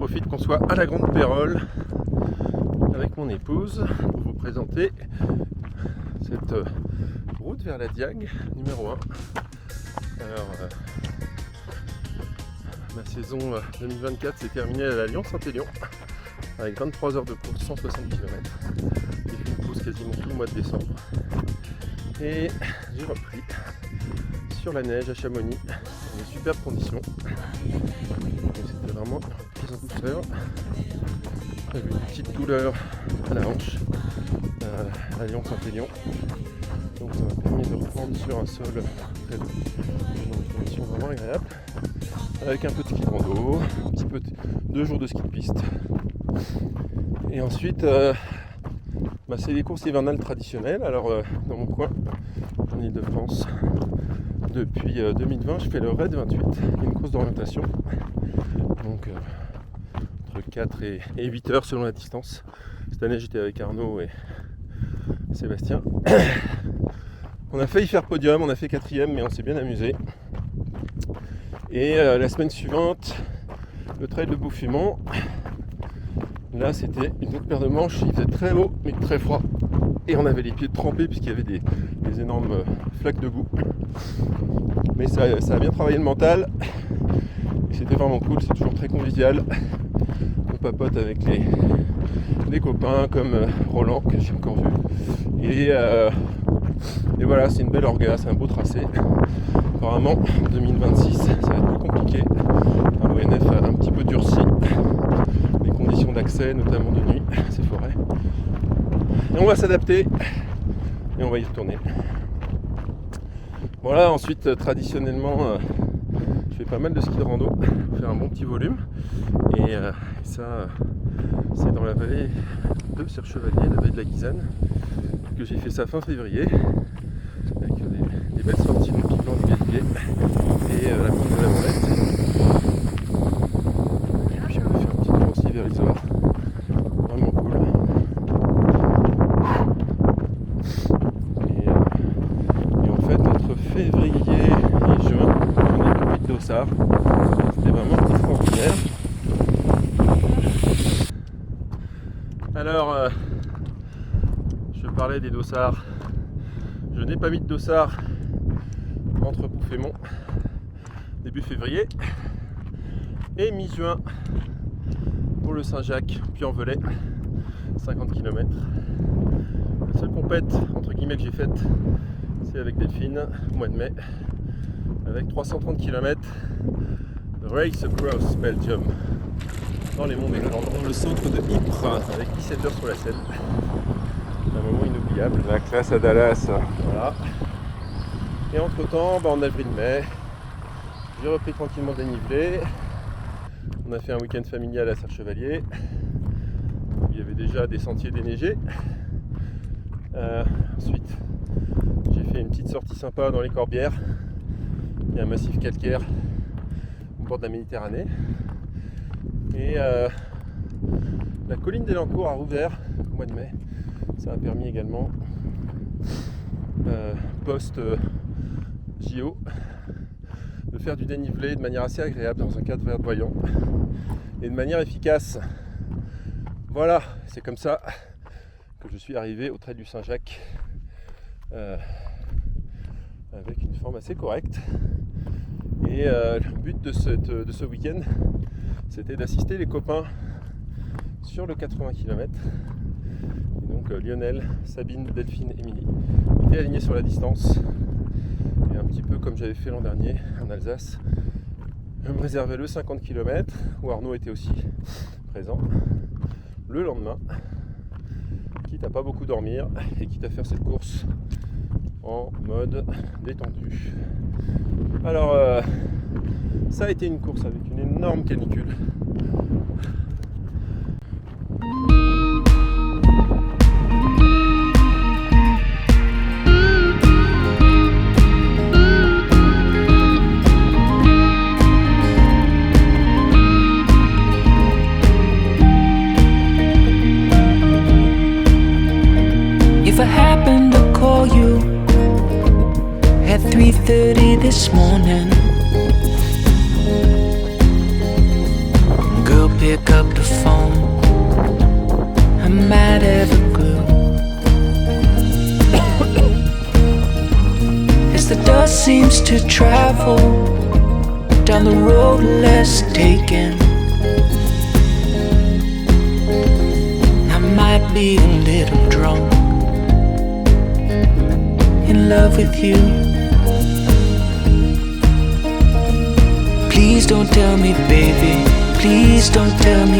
profite qu'on soit à la Grande Pérole avec mon épouse pour vous présenter cette route vers la Diag numéro 1. Alors, ma saison 2024 s'est terminée à la Lyon-Saint-Élion avec 23 heures de course, 160 km. J'ai fait une pause quasiment tout le mois de décembre et j'ai repris sur la neige à Chamonix dans de superbes conditions. C'était vraiment une reprise en douceur. J'avais une petite douleur à la hanche à Lyon-Saint-Élion. Donc ça m'a permis de reprendre sur un sol très doux, dans des conditions vraiment agréables, avec un peu de ski de rando, un petit peu 2 jours de ski de piste. Et ensuite, c'est les courses hivernales traditionnelles. Alors dans mon coin, en Ile-de-France, depuis 2020, je fais le Raid 28, une course d'orientation. Donc entre 4 et 8 heures selon la distance. Cette année j'étais avec Arnaud et Sébastien. On a failli faire podium, on a fait 4ème, mais on s'est bien amusé. Et la semaine suivante, le trail de Bouffiemont. Là c'était une autre paire de manches, il faisait très haut mais très froid. Et on avait les pieds trempés puisqu'il y avait des énormes flaques de boue. Mais ça a bien travaillé le mental. Et c'était vraiment cool, c'est toujours très convivial. On papote avec les copains comme Roland que j'ai encore vu. Et voilà, c'est une belle orga, c'est un beau tracé. Apparemment, en 2026, ça va être plus compliqué. L'ONF a un petit peu durci les conditions d'accès, notamment de nuit, ces forêts. Et on va s'adapter et on va y retourner. Voilà, ensuite, traditionnellement, je fais pas mal de ski de rando pour faire un bon petit volume. Et ça, c'est dans la vallée de Serre-Chevalier, la vallée de la Guisane, que j'ai fait ça fin février, avec des belles sorties de mon blanc du Galibier et la pointe de la Molette. Et puis on a fait un petit tour aussi vers l'Isor, vraiment cool. Et en fait, entre février et juin, on a profité de Dossard. C'était vraiment extraordinaire. Alors, je parlais des dossards. Je n'ai pas mis de dossard entre Bouffiemont début février et mi-juin pour le Saint-Jacques, puis en Velay, 50 km. La seule compète entre guillemets que j'ai faite, c'est avec Delphine au mois de mai, avec 330 km de Race Across Belgium dans les monts des Glandes, dans le centre de Ypres, avec 17 heures sur la Seine. Un moment inoubliable. La classe à Dallas. Voilà. Et entre temps, en avril-mai, j'ai repris tranquillement dénivelé. On a fait un week-end familial à Serre-Chevalier. Il y avait déjà des sentiers déneigés. Ensuite, j'ai fait une petite sortie sympa dans les Corbières. Il y a un massif calcaire au bord de la Méditerranée. Et la colline d'Elancourt a rouvert au mois de mai. Ça a permis également, post-JO, de faire du dénivelé de manière assez agréable dans un cadre verdoyant et de manière efficace. Voilà, c'est comme ça que je suis arrivé au Trail du Saint-Jacques avec une forme assez correcte. Et le but de ce week-end, c'était d'assister les copains sur le 80 km. Et donc Lionel, Sabine, Delphine, Émilie étaient alignés sur la distance. Et un petit peu comme j'avais fait l'an dernier en Alsace, je me réservais le 50 km où Arnaud était aussi présent le lendemain, quitte à pas beaucoup dormir et quitte à faire cette course en mode détendu. Alors ça a été une course avec une énorme canicule. If I happen to call you at 3:30 this morning, girl, pick up seems to travel down the road less taken. I might be a little drunk, in love with you. Please don't tell me, baby, please don't tell me,